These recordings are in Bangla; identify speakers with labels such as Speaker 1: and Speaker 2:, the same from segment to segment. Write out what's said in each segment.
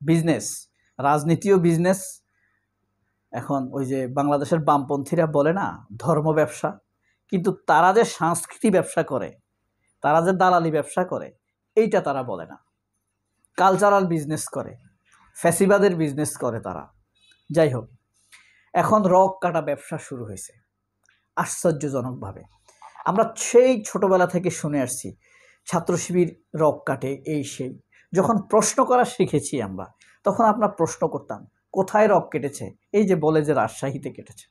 Speaker 1: Business, রাজনীতিও business. এখন ওই যে বাংলাদেশের বামপন্থীরা বলে না ধর্ম ব্যবসা, কিন্তু তারা যে সংস্কৃতি ব্যবসা করে, তারা যে দালালি ব্যবসা করে, এইটা তারা বলে না। কালচারাল বিজনেস করে, ফ্যাসিবাদের বিজনেস করে তারা। যাই হোক, এখন রক কাটা ব্যবসা শুরু হয়েছে আশ্চর্যজনকভাবে। আমরা সেই ছোটবেলা থেকে শুনে আসছি ছাত্র শিবির রক কাটে, এই সেই। যখন প্রশ্ন করা শিখেছি আমরা, তখন আমরা প্রশ্ন করতাম কোথায় রক কেটেছে? এই যে বলে যে রাজশাহীতে কেটেছে।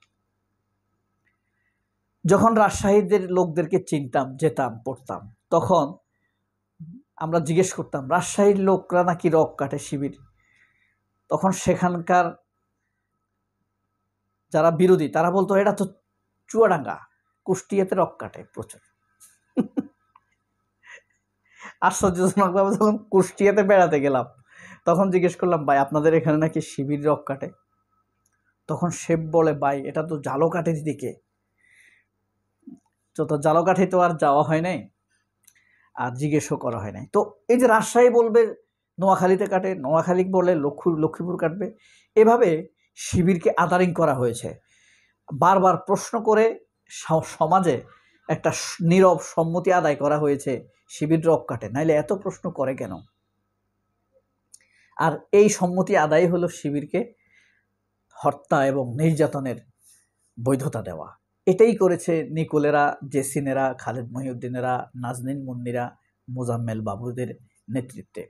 Speaker 1: যখন রাজশাহীদের লোকদেরকে চিনতাম, যেতাম, পড়তাম, তখন আমরা জিজ্ঞেস করতাম রাজশাহীর লোকরা নাকি রক কাটে শিবির। তখন সেখানকার যারা বিরোধী তারা বলতো এটা তো চুয়াডাঙ্গা, কুষ্টিয়াতে রক কাটে প্রচুর। আশ্চর্যজনকভাবে যখন কুষ্টিয়াতে বেড়াতে গেলাম, তখন জিজ্ঞেস করলাম ভাই আপনাদের এখানে নাকি শিবির রক কাটে? তখন সে বলে ভাই এটা তো ঝালকাঠির দিকে। তো ঝালকাঠি তো আর যাওয়া হয় নাই, আর জিজ্ঞেসও করা হয় নাই। তো এই যে রাজশাহী বলবে নোয়াখালীতে কাটে, নোয়াখালী বলে লক্ষ্মীপুর কাটবে, এভাবে শিবিরকে আদারিং করা হয়েছে। বারবার প্রশ্ন করে সমাজে একটা নীরব সম্মতি আদায় করা হয়েছে শিবির রক কাটে, নাইলে এত প্রশ্ন করে কেন? আর এই সম্মতি আদায় হলো শিবিরকে হত্যা এবং নির্যাতনের বৈধতা দেওয়া। এটাই করেছে নিকোলেরা, জেসিনেরা, খালেদ মহিউদ্দিনেরা, নাজনীন মুন্নিরা, মোজাম্মেল বাবুদের নেতৃত্বে।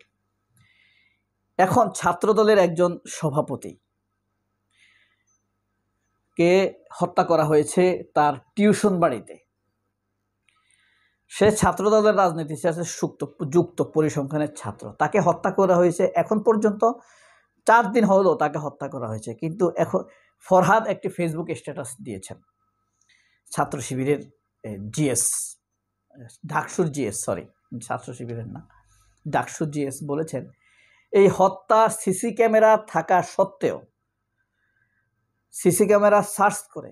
Speaker 1: এখন ছাত্রদলের একজন সভাপতি কে হত্যা করা হয়েছে তার টিউশন বাড়িতে। সে ছাত্রদলের রাজনীতি আছে, যুক্ত পরিসংখ্যানের ছাত্র, তাকে হত্যা করা হয়েছে। এখন পর্যন্ত 4 দিন হলো তাকে হত্যা করা হয়েছে, কিন্তু এখন ফরহাদ একটি ফেসবুক স্ট্যাটাস দিয়েছেন। ছাত্র শিবিরের জিএস, ডাকসুর জিএস, সরি ছাত্র শিবিরের না, ডাকসুর জিএস বলেছেন এই হত্যা সিসি ক্যামেরা থাকা সত্ত্বেও, সিসি ক্যামেরা সার্চ করে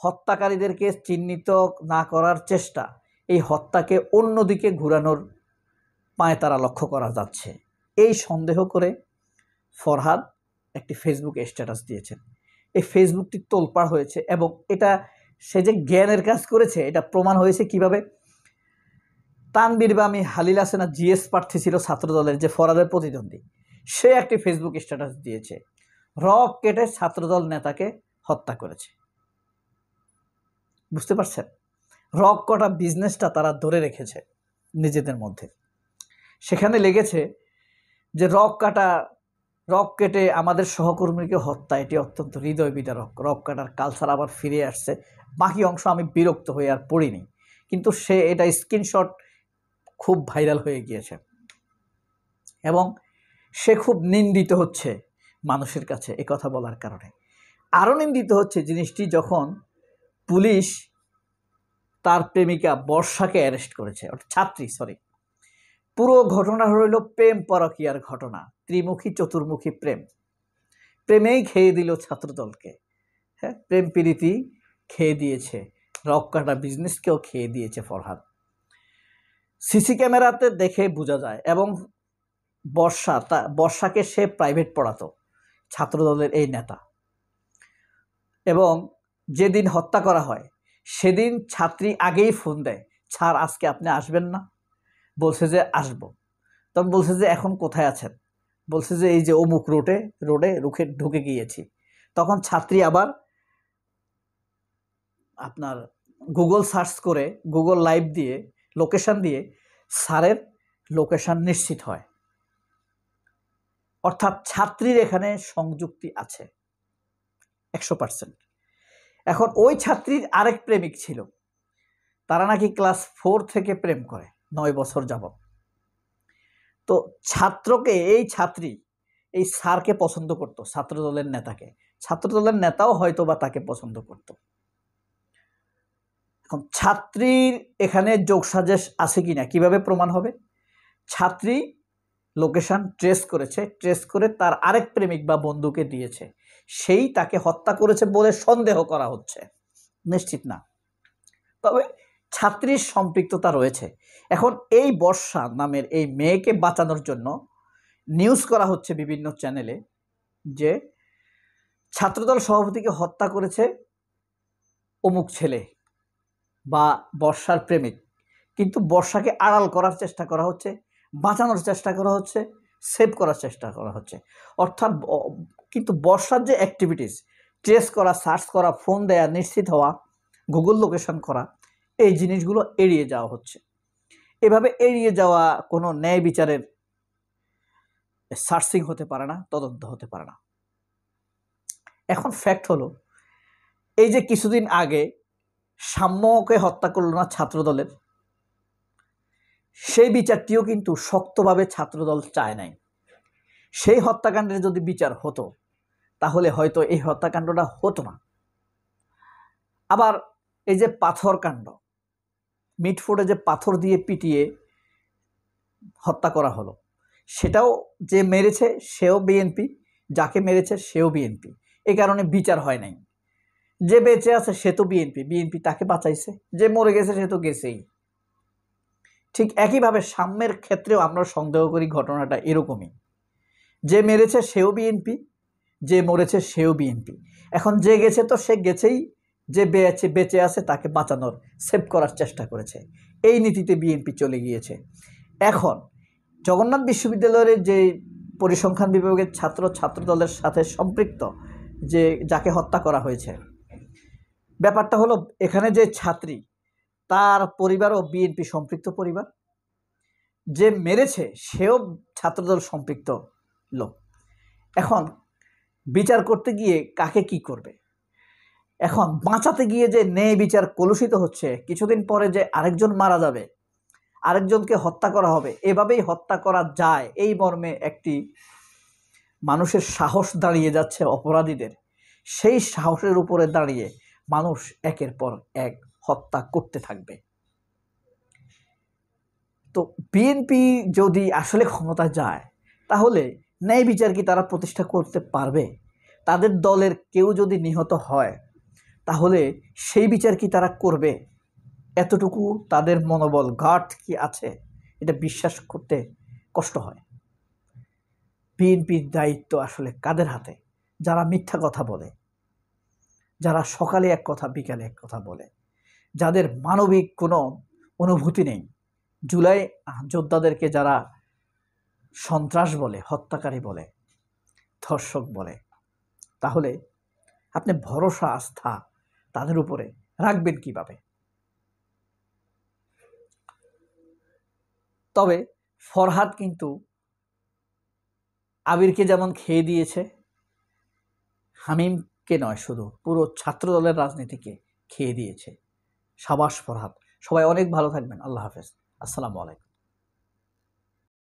Speaker 1: হত্যাকারীদেরকে চিহ্নিত না করার চেষ্টা, এই হত্যাকে অন্যদিকে ঘুরানোর পায়তারা লক্ষ্য করা যাচ্ছে। এই সন্দেহ করে ফরহাদ একটি ফেসবুক স্ট্যাটাস দিয়েছেন। এই ফেসবুকটি তোলপাড় হয়েছে এবং এটা সে যে জ্ঞানের কাজ করেছে এটা প্রমাণ হয়েছে কিভাবে। তানবীর বামি হালিল হাসানা জিএস প্রার্থী ছিল ছাত্রদলের, যে ফরহাদের প্রতিদ্বন্দ্বী, সে একটি ফেসবুক স্ট্যাটাস দিয়েছে রক কেটে ছাত্রদল নেতাকে হত্যা করেছে। বুঝতে পারছেন? রক কটা বিজনেসটা তারা ধরে রেখেছে নিজেদের মধ্যে। সেখানে লেগেছে যে রক কেটে আমাদের সহকর্মীকে হত্যা, এটি অত্যন্ত হৃদয় বিদারক। রক কাটার কালচার আবার ফিরে আসছে। বাকি অংশ আমি বিরক্ত হয়ে আর পড়িনি, কিন্তু সে এটা স্ক্রিনশট খুব ভাইরাল হয়ে গিয়েছে এবং সে খুব নিন্দিত হচ্ছে মানুষের কাছে এ কথা বলার কারণে। আরও নিন্দিত হচ্ছে জিনিসটি যখন পুলিশ তার প্রেমিকা বর্ষাকে অ্যারেস্ট করেছে, ছাত্রী, সরি। পুরো ঘটনা হইল প্রেম পরকীয়ার ঘটনা, ত্রিমুখী চতুর্মুখী প্রেমেই খেয়ে দিল ছাত্রদলকে। হ্যাঁ, প্রেম প্রীতি খেয়ে দিয়েছে, রক কাটা বিজনেসকেও খেয়ে দিয়েছে ফরহাদ। সিসি ক্যামেরাতে দেখে বোঝা যায়। এবং বর্ষাকে সে প্রাইভেট পড়াতো, ছাত্রদলের এই নেতা। এবং যেদিন হত্যা করা হয় সেদিন ছাত্রী আগেই ফোন দেয়, স্যার আজকে আপনি আসবেন না? বলছে যে আসবো। তখন বলছে যে এখন কোথায় আছেন? বলছে যে এই যে অমুক রোডে ঢুকে গিয়েছি। তখন ছাত্রী আবার আপনার গুগল সার্চ করে, গুগল লাইভ দিয়ে, লোকেশন দিয়ে স্যারের লোকেশন নিশ্চিত হয়। অর্থাৎ ছাত্রীর এখানে সংযুক্তি আছে 100%। এখন ওই ছাত্রীর আরেক প্রেমিক ছিল, তারা নাকি ক্লাস 4 থেকে প্রেম করে 9 বছর যাবত। তো এই ছাত্রী এই স্যারকে পছন্দ করত, ছাত্রদলের নেতাকে। ছাত্রদলের নেতাও হয়তো বা তাকে পছন্দ করত। এখন ছাত্রীর এখানে যোগসাজশ আছে কিনা কিভাবে প্রমাণ হবে? ছাত্রী লোকেশন ট্রেস করেছে, ট্রেস করে তার আরেক প্রেমিক বা বন্ধুকে দিয়েছে, সেই তাকে হত্যা করেছে বলে সন্দেহ করা হচ্ছে, নিশ্চিত না, তবে ছাত্রীর সম্পৃক্ততা রয়েছে। এখন এই বর্ষা নামের এই মেয়েকে বাঁচানোর জন্য নিউজ করা হচ্ছে বিভিন্ন চ্যানেলে যে ছাত্রদল সভাপতিকে হত্যা করেছে অমুক ছেলে বা বর্ষার প্রেমিক, কিন্তু বর্ষাকে আড়াল করার চেষ্টা করা হচ্ছে, বাঁচানোর চেষ্টা করা হচ্ছে, সেভ করার চেষ্টা করা হচ্ছে। অর্থাৎ কিন্তু বর্ষার যে অ্যাক্টিভিটিস, ট্রেস করা, সার্চ করা, ফোন দেয়া, নিশ্চিত হওয়া, গুগল লোকেশন করা, এই জিনিসগুলো এড়িয়ে যাওয়া হচ্ছে। এভাবে এড়িয়ে যাওয়া কোনো ন্যায় বিচারের সার্চিং হতে পারে না, তদন্ত হতে পারে না। এখন ফ্যাক্ট হলো, এই যে কিছুদিন আগে সাম্যকে হত্যা করল না ছাত্রদলের, সেই বিচারটিও কিন্তু শক্তভাবে ছাত্রদল চায় নাই। সেই হত্যাকাণ্ডের যদি বিচার হতো তাহলে হয়তো এই হত্যাকাণ্ডটা হতো না। আবার এই যে পাথর কাণ্ড, মিটফোর্ডে যে পাথর দিয়ে পিটিয়ে হত্যা করা হলো, সেটাও যে মেরেছে সেও বিএনপি, যাকে মেরেছে সেও বিএনপি, এই কারণে বিচার হয় নাই। যে বেঁচে আছে সে তো বিএনপি তাকে বাঁচাইছে, যে মরে গেছে সে তো গেছেই। ঠিক একইভাবে সাম্যের ক্ষেত্রেও আমরা সন্দেহ করি ঘটনাটা এরকমই, যে মেরেছে সেও বিএনপি, যে মরেছে সেও বিএনপি। এখন যে গেছে তো সে গেছেই, যে বেঁচে আছে তাকে বাঁচানোর, সেভ করার চেষ্টা করেছে। এই নীতিতে বিএনপি চলে গিয়েছে। এখন জগন্নাথ বিশ্ববিদ্যালয়ের যে পরিসংখ্যান বিভাগের ছাত্রদলের সাথে সম্পৃক্ত যে যাকে হত্যা করা হয়েছে, ব্যাপারটা হলো এখানে যে ছাত্রী, তার পরিবারও বিএনপি সম্পৃক্ত পরিবার, যে মেরেছে সেও ছাত্রদল সম্পৃক্ত লোক। এখন বিচার করতে গিয়ে কাকে কি করবে? এখন বাঁচাতে গিয়ে যে ন্যায় বিচার কলুষিত হচ্ছে, কিছুদিন পরে যে আরেকজন মারা যাবে, আরেকজনকে হত্যা করা হবে, এভাবেই হত্যা করা যায়, এই মর্মে একটি মানুষের সাহস দাঁড়িয়ে যাচ্ছে অপরাধীদের। সেই সাহসের উপরে দাঁড়িয়ে মানুষ একের পর এক হত্যা করতে থাকবে। তো বিএনপি যদি আসলে ক্ষমতা যায় তাহলে ন্যায় বিচার কি তারা প্রতিষ্ঠা করতে পারবে? তাদের দলের কেউ যদি নিহত হয় তাহলে সেই বিচার কি তারা করবে? এতটুকু তাদের মনোবল গাঢ় কি আছে? এটা বিশ্বাস করতে কষ্ট হয়। বিএনপির দায়িত্ব আসলে কাদের হাতে? যারা মিথ্যা কথা বলে, যারা সকালে এক কথা বিকালে এক কথা বলে, যাদের মানবিক কোনো অনুভূতি নেই, জুলাই যোদ্ধাদেরকে যারা সন্ত্রাস বলে, হত্যাকারী বলে, ধর্ষক বলে, তাহলে আপনি ভরসা আস্থা তাদের উপরে রাখবেন কিভাবে? তবে ফরহাদ কিন্তু আবিরকে যেমন খেয়ে দিয়েছে, হামিমকে নয়, শুধু পুরো ছাত্রদলের রাজনীতিকে খেয়ে দিয়েছে। সাবাস ফরহাদ। সবাই অনেক ভালো থাকবেন। আল্লাহ হাফেজ। আসসালামু আলাইকুম।